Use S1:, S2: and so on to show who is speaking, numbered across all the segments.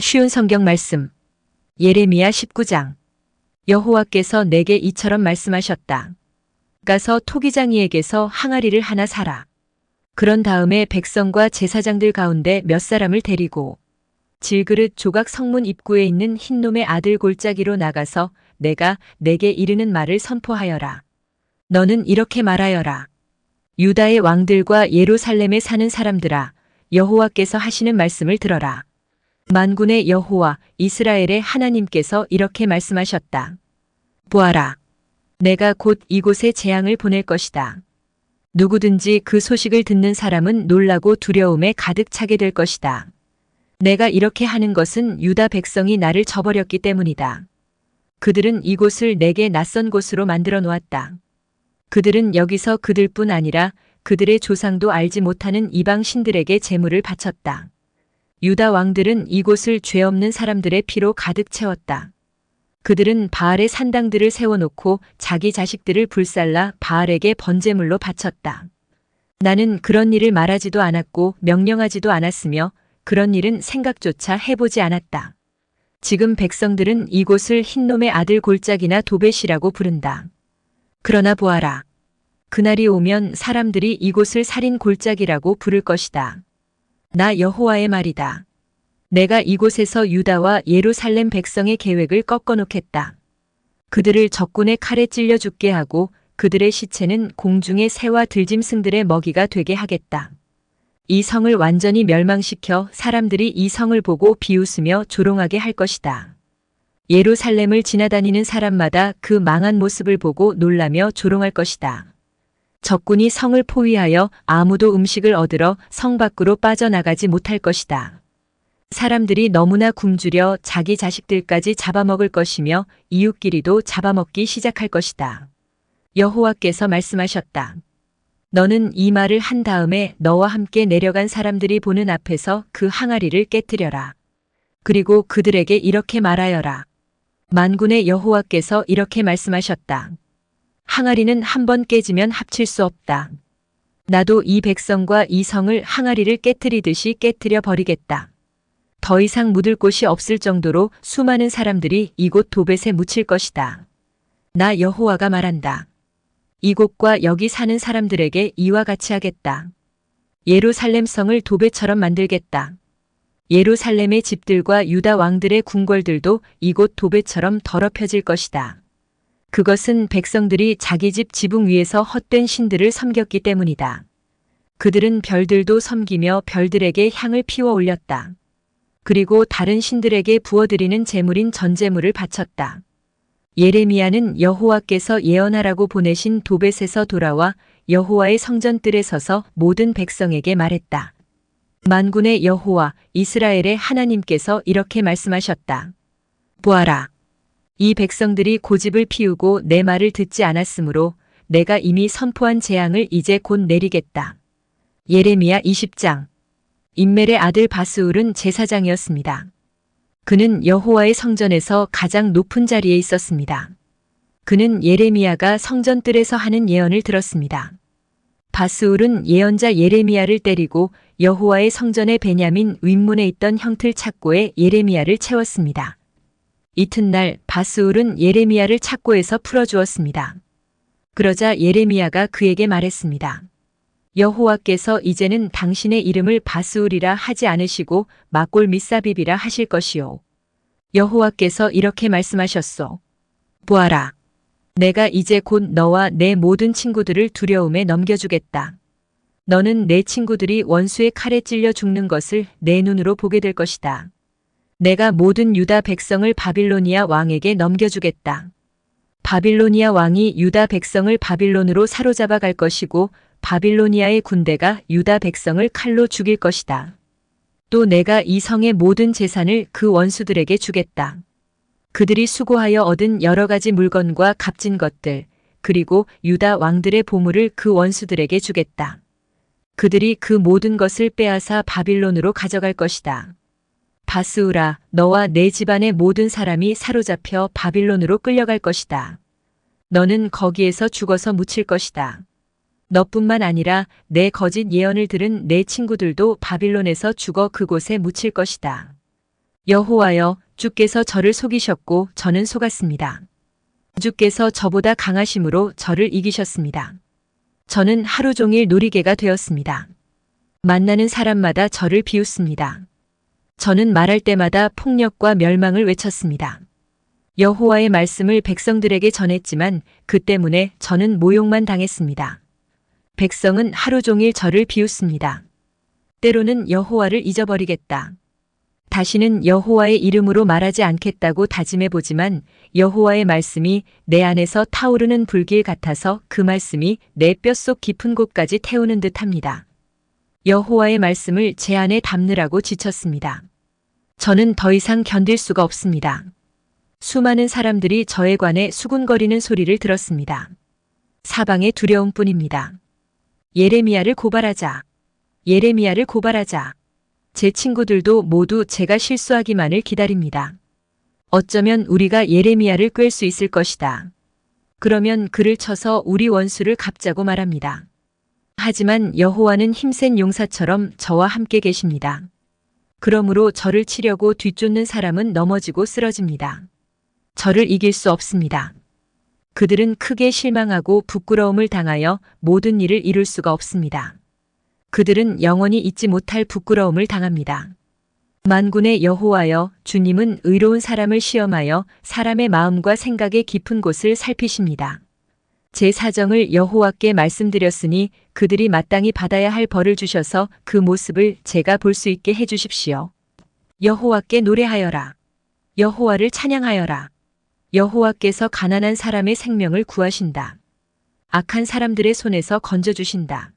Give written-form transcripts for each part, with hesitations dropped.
S1: 쉬운 성경 말씀. 예레미야 19장. 여호와께서 내게 이처럼 말씀하셨다. 가서 토기장이에게서 항아리를 하나 사라. 그런 다음에 백성과 제사장들 가운데 몇 사람을 데리고 질그릇 조각 성문 입구에 있는 흰놈의 아들 골짜기로 나가서 내가 내게 이르는 말을 선포하여라. 너는 이렇게 말하여라. 유다의 왕들과 예루살렘에 사는 사람들아, 여호와께서 하시는 말씀을 들어라. 만군의 여호와 이스라엘의 하나님께서 이렇게 말씀하셨다. 보아라. 내가 곧 이곳에 재앙을 보낼 것이다. 누구든지 그 소식을 듣는 사람은 놀라고 두려움에 가득 차게 될 것이다. 내가 이렇게 하는 것은 유다 백성이 나를 저버렸기 때문이다. 그들은 이곳을 내게 낯선 곳으로 만들어 놓았다. 그들은 여기서 그들뿐 아니라 그들의 조상도 알지 못하는 이방 신들에게 제물을 바쳤다. 유다 왕들은 이곳을 죄 없는 사람들의 피로 가득 채웠다. 그들은 바알의 산당들을 세워놓고 자기 자식들을 불살라 바알에게 번제물로 바쳤다. 나는 그런 일을 말하지도 않았고 명령하지도 않았으며 그런 일은 생각조차 해보지 않았다. 지금 백성들은 이곳을 흰놈의 아들 골짜기나 도벳이라고 부른다. 그러나 보아라. 그날이 오면 사람들이 이곳을 살인 골짜기라고 부를 것이다. 나 여호와의 말이다. 내가 이곳에서 유다와 예루살렘 백성의 계획을 꺾어놓겠다. 그들을 적군의 칼에 찔려 죽게 하고 그들의 시체는 공중의 새와 들짐승들의 먹이가 되게 하겠다. 이 성을 완전히 멸망시켜 사람들이 이 성을 보고 비웃으며 조롱하게 할 것이다. 예루살렘을 지나다니는 사람마다 그 망한 모습을 보고 놀라며 조롱할 것이다. 적군이 성을 포위하여 아무도 음식을 얻으러 성 밖으로 빠져나가지 못할 것이다. 사람들이 너무나 굶주려 자기 자식들까지 잡아먹을 것이며 이웃끼리도 잡아먹기 시작할 것이다. 여호와께서 말씀하셨다. 너는 이 말을 한 다음에 너와 함께 내려간 사람들이 보는 앞에서 그 항아리를 깨뜨려라. 그리고 그들에게 이렇게 말하여라. 만군의 여호와께서 이렇게 말씀하셨다. 항아리는 한 번 깨지면 합칠 수 없다. 나도 이 백성과 이 성을 항아리를 깨뜨리듯이 깨뜨려 버리겠다. 더 이상 묻을 곳이 없을 정도로 수많은 사람들이 이곳 도벳에 묻힐 것이다. 나 여호와가 말한다. 이곳과 여기 사는 사람들에게 이와 같이 하겠다. 예루살렘 성을 도벳처럼 만들겠다. 예루살렘의 집들과 유다 왕들의 궁궐들도 이곳 도벳처럼 더럽혀질 것이다. 그것은 백성들이 자기 집 지붕 위에서 헛된 신들을 섬겼기 때문이다. 그들은 별들도 섬기며 별들에게 향을 피워 올렸다. 그리고 다른 신들에게 부어드리는 제물인 전제물을 바쳤다. 예레미야는 여호와께서 예언하라고 보내신 도벳에서 돌아와 여호와의 성전뜰에 서서 모든 백성에게 말했다. 만군의 여호와 이스라엘의 하나님께서 이렇게 말씀하셨다. 보아라. 이 백성들이 고집을 피우고 내 말을 듣지 않았으므로 내가 이미 선포한 재앙을 이제 곧 내리겠다. 예레미야 20장. 임멜의 아들 바스울은 제사장이었습니다. 그는 여호와의 성전에서 가장 높은 자리에 있었습니다. 그는 예레미야가 성전뜰에서 하는 예언을 들었습니다. 바스울은 예언자 예레미야를 때리고 여호와의 성전의 베냐민 윗문에 있던 형틀 착고에 예레미야를 채웠습니다. 이튿날 바스울은 예레미야를 착고에서 풀어주었습니다. 그러자 예레미야가 그에게 말했습니다. 여호와께서 이제는 당신의 이름을 바스울이라 하지 않으시고 막골 미사빕이라 하실 것이요. 여호와께서 이렇게 말씀하셨소. 보아라. 내가 이제 곧 너와 내 모든 친구들을 두려움에 넘겨주겠다. 너는 내 친구들이 원수의 칼에 찔려 죽는 것을 내 눈으로 보게 될 것이다. 내가 모든 유다 백성을 바빌로니아 왕에게 넘겨주겠다. 바빌로니아 왕이 유다 백성을 바빌론으로 사로잡아 갈 것이고 바빌로니아의 군대가 유다 백성을 칼로 죽일 것이다. 또 내가 이 성의 모든 재산을 그 원수들에게 주겠다. 그들이 수고하여 얻은 여러 가지 물건과 값진 것들, 그리고 유다 왕들의 보물을 그 원수들에게 주겠다. 그들이 그 모든 것을 빼앗아 바빌론으로 가져갈 것이다. 바스울아, 너와 내 집안의 모든 사람이 사로잡혀 바빌론으로 끌려갈 것이다. 너는 거기에서 죽어서 묻힐 것이다. 너뿐만 아니라 내 거짓 예언을 들은 내 친구들도 바빌론에서 죽어 그곳에 묻힐 것이다. 여호와여, 주께서 저를 속이셨고 저는 속았습니다. 주께서 저보다 강하심으로 저를 이기셨습니다. 저는 하루 종일 놀이개가 되었습니다. 만나는 사람마다 저를 비웃습니다. 저는 말할 때마다 폭력과 멸망을 외쳤습니다. 여호와의 말씀을 백성들에게 전했지만 그 때문에 저는 모욕만 당했습니다. 백성은 하루 종일 저를 비웃습니다. 때로는 여호와를 잊어버리겠다. 다시는 여호와의 이름으로 말하지 않겠다고 다짐해 보지만 여호와의 말씀이 내 안에서 타오르는 불길 같아서 그 말씀이 내 뼛속 깊은 곳까지 태우는 듯합니다. 여호와의 말씀을 제 안에 담느라고 지쳤습니다. 저는 더 이상 견딜 수가 없습니다. 수많은 사람들이 저에 관해 수군거리는 소리를 들었습니다. 사방의 두려움뿐입니다. 예레미야를 고발하자. 예레미야를 고발하자. 제 친구들도 모두 제가 실수하기만을 기다립니다. 어쩌면 우리가 예레미야를 꿰을 수 있을 것이다. 그러면 그를 쳐서 우리 원수를 갚자고 말합니다. 하지만 여호와는 힘센 용사처럼 저와 함께 계십니다. 그러므로 저를 치려고 뒤쫓는 사람은 넘어지고 쓰러집니다. 저를 이길 수 없습니다. 그들은 크게 실망하고 부끄러움을 당하여 모든 일을 이룰 수가 없습니다. 그들은 영원히 잊지 못할 부끄러움을 당합니다. 만군의 여호와여, 주님은 의로운 사람을 시험하여 사람의 마음과 생각의 깊은 곳을 살피십니다. 제 사정을 여호와께 말씀드렸으니 그들이 마땅히 받아야 할 벌을 주셔서 그 모습을 제가 볼 수 있게 해주십시오. 여호와께 노래하여라. 여호와를 찬양하여라. 여호와께서 가난한 사람의 생명을 구하신다. 악한 사람들의 손에서 건져주신다.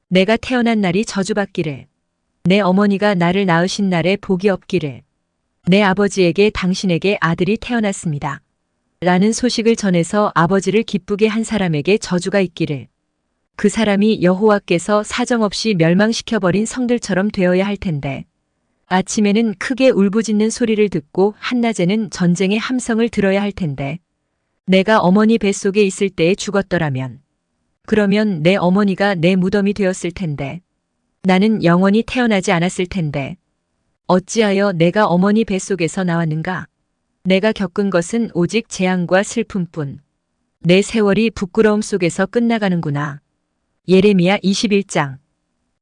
S1: 내가 태어난 날이 저주받기를. 내 어머니가 나를 낳으신 날에 복이 없기를. 내 아버지에게 당신에게 아들이 태어났습니다. 라는 소식을 전해서 아버지를 기쁘게 한 사람에게 저주가 있기를. 그 사람이 여호와께서 사정없이 멸망시켜버린 성들처럼 되어야 할 텐데. 아침에는 크게 울부짖는 소리를 듣고 한낮에는 전쟁의 함성을 들어야 할 텐데. 내가 어머니 뱃속에 있을 때에 죽었더라면. 그러면 내 어머니가 내 무덤이 되었을 텐데. 나는 영원히 태어나지 않았을 텐데. 어찌하여 내가 어머니 뱃속에서 나왔는가? 내가 겪은 것은 오직 재앙과 슬픔뿐. 내 세월이 부끄러움 속에서 끝나가는구나. 예레미야 21장.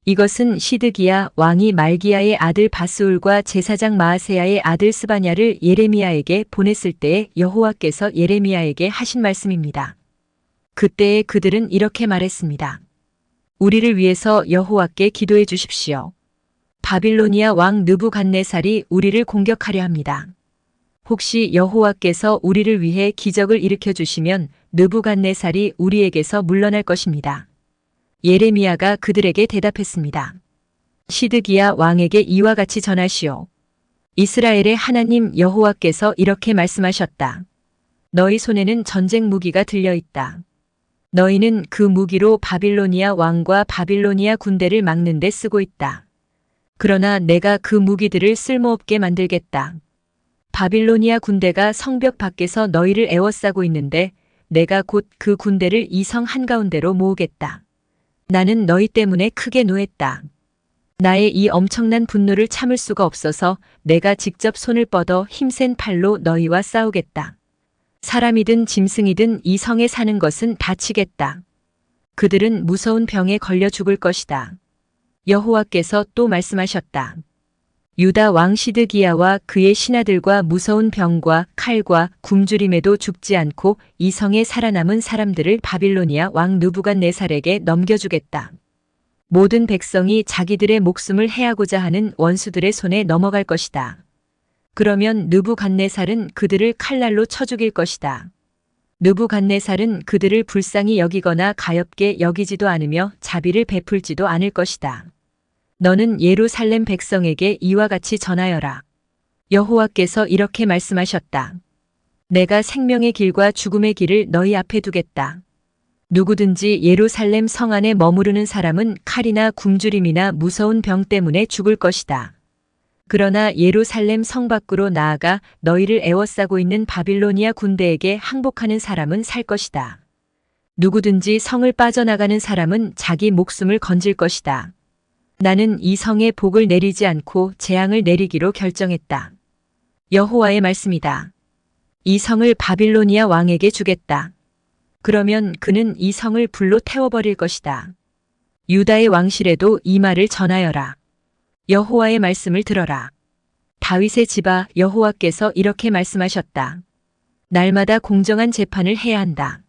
S1: 이것은 시드기야 왕이 말기야의 아들 바스울과 제사장 마아세야의 아들 스바냐를 예레미야에게 보냈을 때에 여호와께서 예레미야에게 하신 말씀입니다. 그때에 그들은 이렇게 말했습니다. 우리를 위해서 여호와께 기도해 주십시오. 바빌로니아 왕 느부갓네살이 우리를 공격하려 합니다. 혹시 여호와께서 우리를 위해 기적을 일으켜 주시면 느부갓네살이 우리에게서 물러날 것입니다. 예레미야가 그들에게 대답했습니다. 시드기야 왕에게 이와 같이 전하시오. 이스라엘의 하나님 여호와께서 이렇게 말씀하셨다. 너희 손에는 전쟁 무기가 들려 있다. 너희는 그 무기로 바빌로니아 왕과 바빌로니아 군대를 막는 데 쓰고 있다. 그러나 내가 그 무기들을 쓸모없게 만들겠다. 바빌로니아 군대가 성벽 밖에서 너희를 에워싸고 있는데 내가 곧 그 군대를 이 성 한가운데로 모으겠다. 나는 너희 때문에 크게 노했다. 나의 이 엄청난 분노를 참을 수가 없어서 내가 직접 손을 뻗어 힘센 팔로 너희와 싸우겠다. 사람이든 짐승이든 이 성에 사는 것은 다치겠다. 그들은 무서운 병에 걸려 죽을 것이다. 여호와께서 또 말씀하셨다. 유다 왕 시드기야와 그의 신하들과 무서운 병과 칼과 굶주림에도 죽지 않고 이 성에 살아남은 사람들을 바빌로니아 왕 느부갓네살에게 넘겨주겠다. 모든 백성이 자기들의 목숨을 해하고자 하는 원수들의 손에 넘어갈 것이다. 그러면 느부갓네살은 그들을 칼날로 쳐 죽일 것이다. 느부갓네살은 그들을 불쌍히 여기거나 가엾게 여기지도 않으며 자비를 베풀지도 않을 것이다. 너는 예루살렘 백성에게 이와 같이 전하여라. 여호와께서 이렇게 말씀하셨다. 내가 생명의 길과 죽음의 길을 너희 앞에 두겠다. 누구든지 예루살렘 성 안에 머무르는 사람은 칼이나 굶주림이나 무서운 병 때문에 죽을 것이다. 그러나 예루살렘 성 밖으로 나아가 너희를 에워싸고 있는 바빌로니아 군대에게 항복하는 사람은 살 것이다. 누구든지 성을 빠져나가는 사람은 자기 목숨을 건질 것이다. 나는 이 성에 복을 내리지 않고 재앙을 내리기로 결정했다. 여호와의 말씀이다. 이 성을 바빌로니아 왕에게 주겠다. 그러면 그는 이 성을 불로 태워버릴 것이다. 유다의 왕실에도 이 말을 전하여라. 여호와의 말씀을 들어라. 다윗의 집아, 여호와께서 이렇게 말씀하셨다. 날마다 공정한 재판을 해야 한다.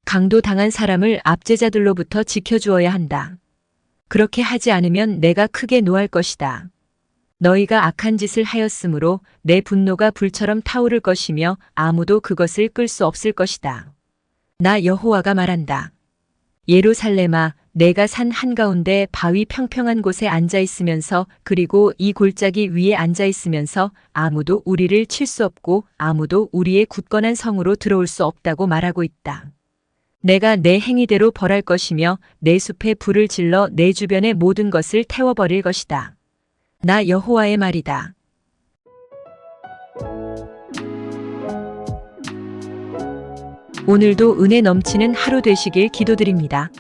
S1: 강도 당한 사람을 압제자들로부터 지켜주어야 한다. 그렇게 하지 않으면 내가 크게 노할 것이다. 너희가 악한 짓을 하였으므로 내 분노가 불처럼 타오를 것이며 아무도 그것을 끌 수 없을 것이다. 나 여호와가 말한다. 예루살렘아, 내가 산 한가운데 바위 평평한 곳에 앉아 있으면서 그리고 이 골짜기 위에 앉아 있으면서 아무도 우리를 칠 수 없고 아무도 우리의 굳건한 성으로 들어올 수 없다고 말하고 있다. 내가 내 행위대로 벌할 것이며 내 숲에 불을 질러 내 주변의 모든 것을 태워버릴 것이다. 나 여호와의 말이다. 오늘도 은혜 넘치는 하루 되시길 기도드립니다.